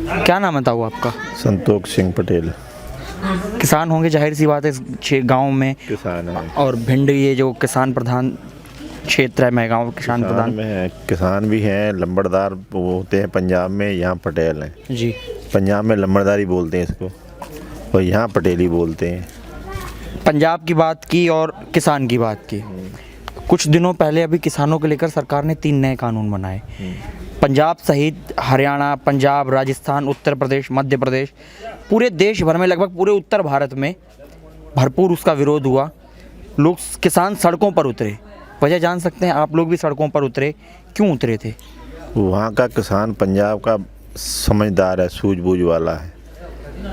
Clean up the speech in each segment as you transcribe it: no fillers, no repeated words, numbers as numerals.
क्या नाम है ताऊ आपका? संतोष सिंह पटेल। किसान होंगे, जाहिर सी बात है गांव में, किसान है। और भिंड ये जो किसान प्रधान क्षेत्र है, मैं गाँव किसान प्रधान में है, किसान भी हैं, लंबड़दार वो होते हैं पंजाब में, यहाँ पटेल हैं जी। पंजाब में लंबड़दारी बोलते हैं इसको, और यहाँ पटेली बोलते हैं। पंजाब की बात की और किसान की बात की, कुछ दिनों पहले अभी किसानों को लेकर सरकार ने 3 नए कानून बनाए। पंजाब सहित हरियाणा, पंजाब, राजस्थान, उत्तर प्रदेश, मध्य प्रदेश, पूरे देश भर में, लगभग पूरे उत्तर भारत में भरपूर उसका विरोध हुआ। लोग, किसान सड़कों पर उतरे। वजह जान सकते हैं? आप लोग भी सड़कों पर उतरे, क्यों उतरे थे? वहाँ का किसान पंजाब का समझदार है, सूझबूझ वाला है।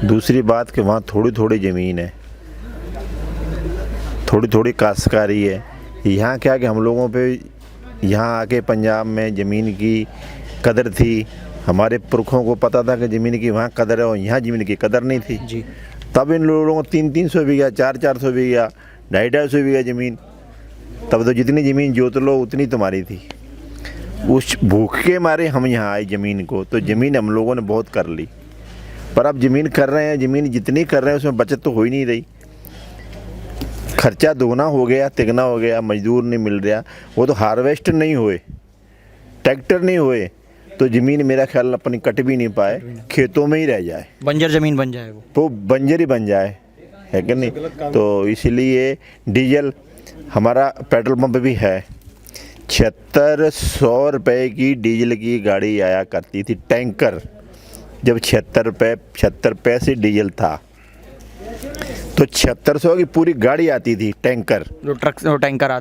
दूसरी बात कि वहाँ थोड़ी थोड़ी ज़मीन है, थोड़ी थोड़ी काश्तकारी है। यहाँ क्या कि हम लोगों पे यहाँ आके पंजाब में ज़मीन की कदर थी, हमारे पुरखों को पता था कि ज़मीन की वहाँ कदर है और यहाँ ज़मीन की कदर नहीं थी जी। तब इन लोगों को 300-300 बीघा, 400-400 बीघा, 250-250 बीघा ज़मीन, तब तो जितनी ज़मीन जोत लो उतनी तुम्हारी थी। उस भूख के मारे हम यहाँ आए ज़मीन को, तो ज़मीन हम लोगों ने बहुत कर ली। पर अब ज़मीन कर रहे हैं, ज़मीन जितनी कर रहे हैं उसमें बचत तो हो ही नहीं रही। खर्चा दोगुना हो गया, तिगना हो गया, मजदूर नहीं मिल रहा, वो तो हार्वेस्ट नहीं हुए, ट्रैक्टर नहीं हुए, तो ज़मीन मेरा ख्याल अपनी कट भी नहीं पाए, खेतों में ही रह जाए, बंजर ज़मीन बन जाए, वो बंजर ही बन जाए, है कि नहीं। तो इसलिए डीजल, हमारा पेट्रोल पंप भी है, 7600 रुपये की डीजल की गाड़ी आया करती थी, टैंकर। जब 76 पैसे डीजल था तो 7600 की पूरी गाड़ी आती थी, टैंकर, जो टैंकर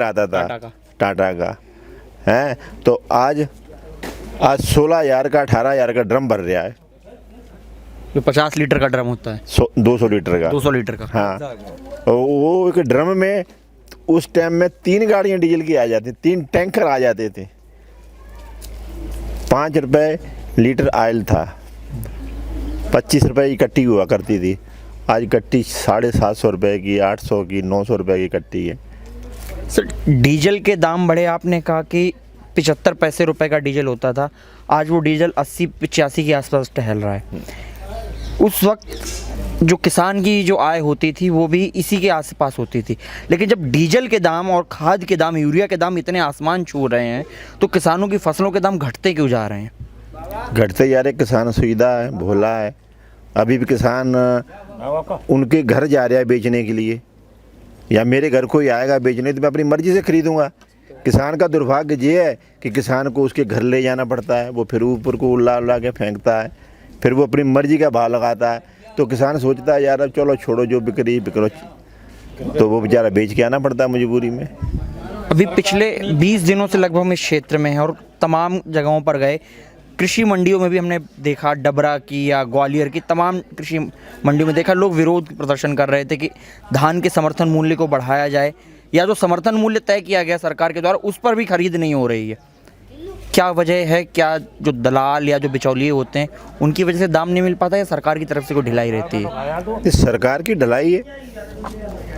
आता था टाटा का है। तो आज 16,000 का, 18,000 का ड्रम भर रहा है, जो 50 लीटर का ड्रम होता है, 200 लीटर का, 200 लीटर का। हाँ, वो एक ड्रम में उस टाइम में 3 गाड़ियाँ डीजल की आ जाती, 3 टैंकर आ जाते थे। 5 रुपये लीटर ऑयल था, 25 रुपये की कट्टी हुआ करती थी, आज कट्टी 750 रुपये की, 800 की, 900 रुपये की कट्टी है। सर, डीजल के दाम बढ़े, आपने कहा कि 75 पैसे रुपए का डीजल होता था, आज वो डीजल 80-85 के आसपास टहल रहा है। उस वक्त जो किसान की जो आय होती थी वो भी इसी के आसपास होती थी, लेकिन जब डीजल के दाम और खाद के दाम, यूरिया के दाम इतने आसमान छू रहे हैं, तो किसानों की फसलों के दाम घटते क्यों जा रहे हैं? घटते जा रहे, किसान सुविधा है, भोला है। अभी भी किसान उनके घर जा रहा है बेचने के लिए, या मेरे घर कोई आएगा बेचने तो मैं अपनी मर्ज़ी से खरीदूंगा। किसान का दुर्भाग्य ये है कि किसान को उसके घर ले जाना पड़ता है, वो फिर ऊपर को उल्ला के फेंकता है, फिर वो अपनी मर्ज़ी का भाव लगाता है। तो किसान सोचता है यार अब चलो छोड़ो, जो बिक रही बिक लो, तो वो बेचारा बेच के आना पड़ता है मजबूरी में। अभी पिछले 20 दिनों से लगभग हम इस क्षेत्र में हैं और तमाम जगहों पर गए, कृषि मंडियों में भी हमने देखा, डबरा की या ग्वालियर की तमाम कृषि मंडियों में देखा, लोग विरोध प्रदर्शन कर रहे थे कि धान के समर्थन मूल्य को बढ़ाया जाए, या जो समर्थन मूल्य तय किया गया सरकार के द्वारा उस पर भी खरीद नहीं हो रही है। क्या वजह है? क्या जो दलाल या जो बिचौलिए होते हैं उनकी वजह से दाम नहीं मिल पाता, या सरकार की तरफ से कोई ढिलाई रहती है? इस सरकार की ढिलाई है,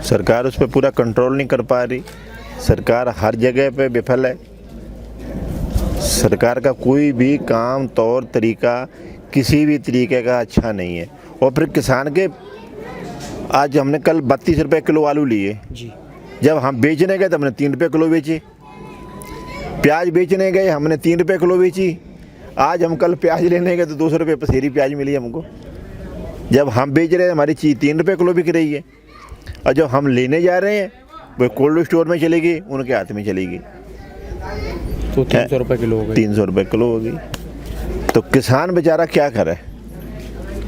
सरकार उस पर पूरा कंट्रोल नहीं कर पा रही, सरकार हर जगह पे विफल है। सरकार का कोई भी काम, तौर तरीका किसी भी तरीके का अच्छा नहीं है। और फिर किसान के, आज हमने कल 32 रुपये किलो आलू लिए जी, जब हम बेचने गए तो हमने 3 रुपये किलो बेचे। प्याज बेचने गए हमने 3 रुपये किलो बेची, आज हम कल प्याज लेने गए तो 200 रुपये पसेरी प्याज मिली हमको। जब हम बेच रहे हैं हमारी चीज़ 3 रुपये किलो बिक रही है, और जब हम लेने जा रहे हैं वो कोल्ड स्टोर में चलेगी, उनके हाथ में चलेगी, तो 300 रुपये किलो हो गई, 300 रुपये किलो हो गई। तो किसान बेचारा क्या करे?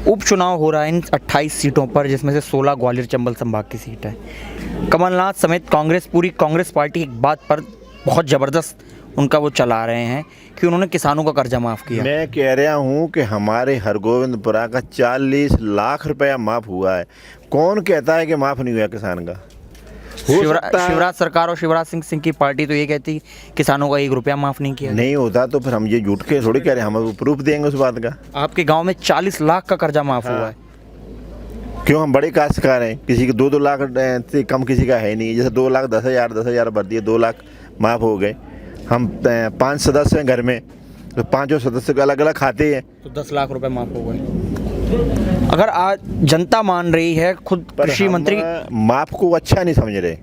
उपचुनाव हो रहा है इन 28 सीटों पर, जिसमें से 16 ग्वालियर चंबल संभाग की सीट है। कमलनाथ समेत कांग्रेस, पूरी कांग्रेस पार्टी एक बात पर बहुत ज़बरदस्त उनका वो चला रहे हैं कि उन्होंने किसानों का कर्जा माफ़ किया। मैं कह रहा हूँ कि हमारे हरगोविंदपुरा का 40 लाख रुपया माफ़ हुआ है। कौन कहता है कि माफ़ नहीं हुआ किसान का? शिवराज सरकार और शिवराज सिंह की पार्टी तो ये कहती किसानों का 1 रुपया माफ़ नहीं किया। नहीं होता तो फिर हम ये झूठ के थोड़ी कह रहे हैं, हम प्रूफ देंगे उस बात का। आपके गांव में 40 लाख का कर्जा माफ़ हुआ है। क्यों? हम बड़े काश्तकार हैं, किसी के 2-2 लाख से कम किसी का है नहीं। जैसे 2 लाख 10,000 भर दिए, 2 लाख माफ़ हो गए। हम 5 सदस्य हैं घर में, तो पांचों सदस्य को अलग अलग खाते हैं। तो 10 लाख रुपए माफ हो गए। अगर आज जनता मान रही है, खुद पर कृषि हम मंत्री माफ को अच्छा नहीं समझ रहे।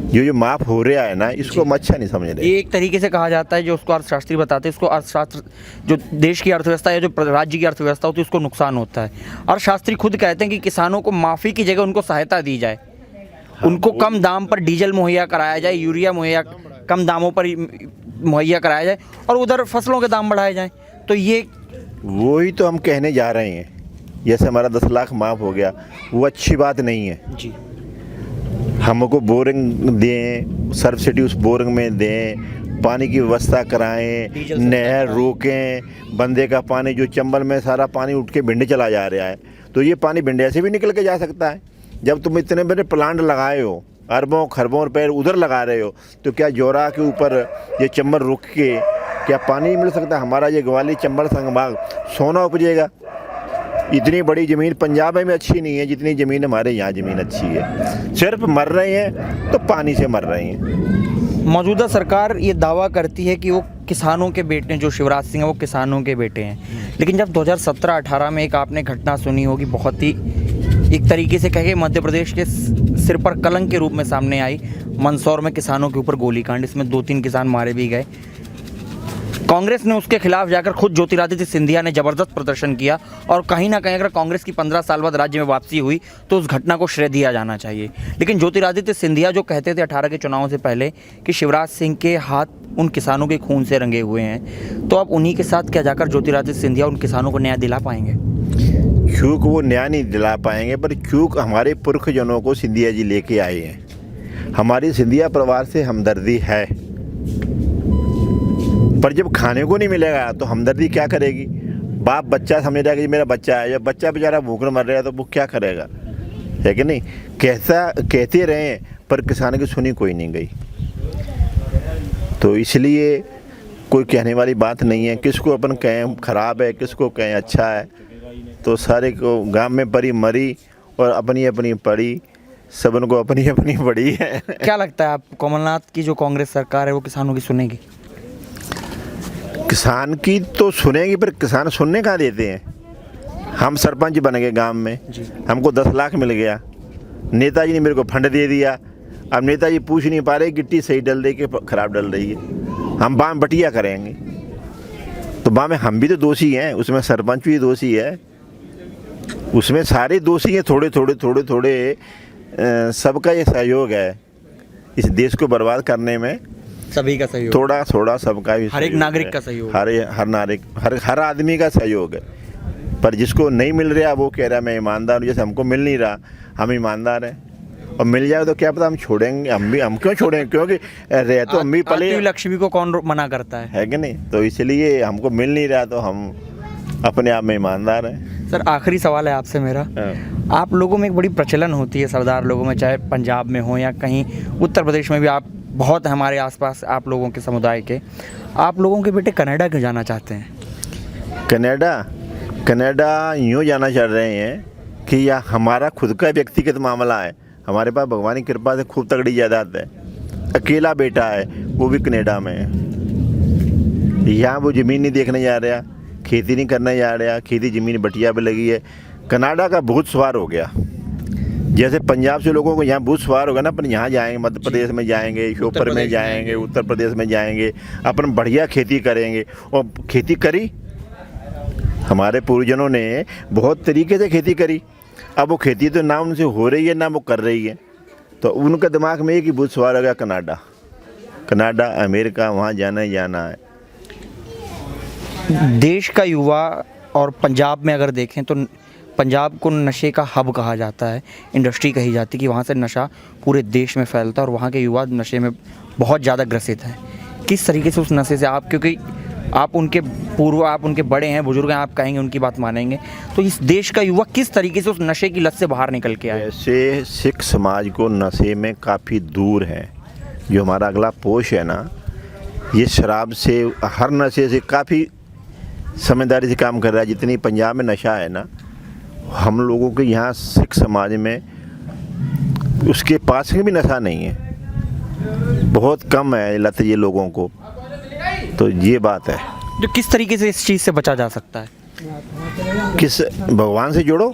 जो माफ हो रहा है ना, इसको हम अच्छा नहीं समझ रहे। ये एक तरीके से कहा जाता है, जो उसको अर्थशास्त्री बताते हैं, इसको अर्थशास्त्र जो देश की अर्थव्यवस्था या जो राज्य की अर्थव्यवस्था होती है उसको नुकसान होता है। अर्थशास्त्री खुद कहते हैं कि किसानों को माफ़ी की जगह उनको सहायता दी जाए, उनको कम दाम पर डीजल मुहैया कराया जाए, यूरिया मुहैया कम दामों पर मुहैया कराया जाए और उधर फसलों के दाम बढ़ाए जाएँ। तो ये वही तो हम कहने जा रहे हैं। जैसे हमारा 10 लाख माफ़ हो गया, वो अच्छी बात नहीं है। जी, हमको बोरिंग दें, सब्सिडी उस बोरिंग में दें, पानी की व्यवस्था कराएं, नहर रोकें। बंदे का पानी जो चंबल में सारा पानी उठ के भिंड चला जा रहा है, तो ये पानी भिंड से भी निकल के जा सकता है। जब तुम इतने बड़े प्लांट लगाए हो, अरबों खरबों रुपए उधर लगा रहे हो, तो क्या जोरा के ऊपर ये चंबल रुक के क्या पानी नहीं मिल सकता? हमारा ये ग्वालियर चंबल संभाग सोना उपजेगा। इतनी बड़ी ज़मीन पंजाब में अच्छी नहीं है जितनी ज़मीन हमारे यहाँ ज़मीन अच्छी है। सिर्फ मर रहे हैं तो पानी से मर रहे हैं। मौजूदा सरकार ये दावा करती है कि वो किसानों के बेटे हैं, जो शिवराज सिंह है वो किसानों के बेटे हैं। लेकिन जब 2017-18 में एक आपने घटना सुनी होगी, बहुत ही एक तरीके से कहे मध्य प्रदेश के सिर पर कलंक के रूप में सामने आई, मंदसौर में किसानों के ऊपर गोलीकांड, इसमें 2-3 किसान मारे भी गए। कांग्रेस ने उसके खिलाफ जाकर खुद ज्योतिरादित्य सिंधिया ने जबरदस्त प्रदर्शन किया और कहीं ना कहीं अगर कांग्रेस की 15 साल बाद राज्य में वापसी हुई तो उस घटना को श्रेय दिया जाना चाहिए। लेकिन ज्योतिरादित्य सिंधिया जो कहते थे 18 के चुनाव से पहले कि शिवराज सिंह के हाथ उन किसानों के खून से रंगे हुए हैं, तो अब उन्हीं के साथ क्या जाकर ज्योतिरादित्य सिंधिया उन किसानों को न्याय दिला पाएंगे? क्योंकि वो न्याय नहीं दिला पाएंगे, पर क्योंकि हमारे पुरखजनों को सिंधिया जी लेके आए हैं। हमारी सिंधिया परिवार से हमदर्दी है, पर जब खाने को नहीं मिलेगा तो हमदर्दी क्या करेगी? बाप बच्चा समझ रहा है कि मेरा बच्चा है, जब बच्चा बेचारा भूख मर रहा है तो वो क्या करेगा? है कि नहीं? कहते रहे पर किसान की सुनी कोई नहीं गई। तो इसलिए कोई कहने वाली बात नहीं है। किसको अपन कहें खराब है, किसको कहें अच्छा है, तो सारे को गांव में परी मरी और अपनी अपनी पड़ी, सबन को अपनी अपनी पड़ी है। क्या लगता है आपको, कमलनाथ की जो कांग्रेस सरकार है वो किसानों की सुनेगी? किसान की तो सुनेगी, पर किसान सुनने कहाँ देते हैं? हम सरपंच बन गए गांव में, हमको 10 लाख मिल गया, नेताजी ने मेरे को फंड दे दिया। अब नेताजी पूछ नहीं पा रहे गिट्टी सही डल रही कि खराब डल रही है, हम बाम बटिया करेंगे। तो बाम में हम भी तो दोषी हैं, उसमें सरपंच भी दोषी है, उसमें सारे दोषी हैं। थोड़े थोड़े सबका ये सहयोग है इस देश को बर्बाद करने में। सभी का सहयोग, थोड़ा सबका भी, हर एक नागरिक का सहयोग, हर नागरिक, हर आदमी का सहयोग है। पर जिसको नहीं मिल रहा वो कह रहा है मैं ईमानदार हूँ। जैसे हमको मिल नहीं रहा, हम ईमानदार हैं, और मिल जाए तो क्या पता हम छोड़ेंगे। हम क्यों छोड़ेंगे? क्योंकि रह तो हम भी पले। लक्ष्मी को कौन मना करता है कि नहीं? तो इसलिए हमको मिल नहीं रहा तो हम अपने आप में ईमानदार हैं। सर, आखिरी सवाल है आपसे मेरा। आप लोगों में एक बड़ी प्रचलन होती है, सरदार लोगों में, चाहे पंजाब में हो या कहीं उत्तर प्रदेश में भी, आप बहुत हमारे आसपास आप लोगों के समुदाय के, आप लोगों के बेटे कनाडा क्यों जाना चाहते हैं? कनाडा यूँ जाना चाह रहे हैं कि यह हमारा खुद का व्यक्तिगत मामला है। हमारे पास भगवान की कृपा से खूब तगड़ी जायदाद है। अकेला बेटा है, वो भी कनाडा में है। यहाँ वो ज़मीन नहीं देखने जा रहा, खेती नहीं करने जा रहा, खेती ज़मीन बटिया पे लगी है। कनाडा का भूत सवार हो गया। जैसे पंजाब से लोगों को यहाँ भूत सवार होगा ना, अपन यहाँ जाएंगे, मध्य प्रदेश में जाएंगे, श्योपुर में जाएंगे, उत्तर प्रदेश में जाएंगे, अपन बढ़िया खेती करेंगे। और खेती करी, हमारे पूर्वजनों ने बहुत तरीके से खेती करी। अब वो खेती तो ना उनसे हो रही है ना वो कर रही है, तो उनके दिमाग में एक ही भूत सवार हो गया, कनाडा, अमेरिका, वहाँ जाना ही जाना है। देश का युवा, और पंजाब में अगर देखें तो पंजाब को नशे का हब कहा जाता है, इंडस्ट्री कही जाती है कि वहाँ से नशा पूरे देश में फैलता है और वहाँ के युवा नशे में बहुत ज़्यादा ग्रसित हैं। किस तरीके से उस नशे से आप, क्योंकि आप उनके आप उनके बड़े हैं, बुजुर्ग हैं, आप कहेंगे उनकी बात मानेंगे, तो इस देश का युवा किस तरीके से उस नशे की लत से बाहर निकल के आए? ऐसे सिख समाज को नशे में काफ़ी दूर है। जो हमारा अगला पोष है ना, ये शराब से, हर नशे से काफ़ी समझदारी से काम कर रहा है। जितनी पंजाब में नशा है ना, हम लोगों के यहाँ सिख समाज में उसके पास में भी नशा नहीं है, बहुत कम है लत ये लोगों को। तो ये बात है। तो किस तरीके से इस चीज़ से बचा जा सकता है? किस भगवान से जोड़ो,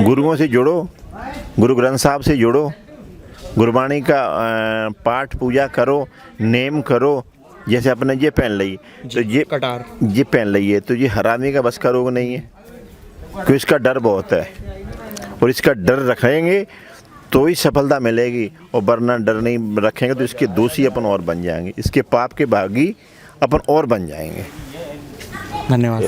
गुरुओं से जोड़ो, गुरु ग्रंथ साहब से जोड़ो, गुरबाणी का पाठ पूजा करो, नेम करो। जैसे अपने ये पहन ली तो ये कटार ये पहन ली है तो ये हरामी का बस का रोग नहीं है, क्योंकि इसका डर बहुत है और इसका डर रखेंगे तो ही सफलता मिलेगी, और वरना डर नहीं रखेंगे तो इसके दोषी अपन और बन जाएंगे, इसके पाप के भागी अपन और बन जाएंगे। धन्यवाद।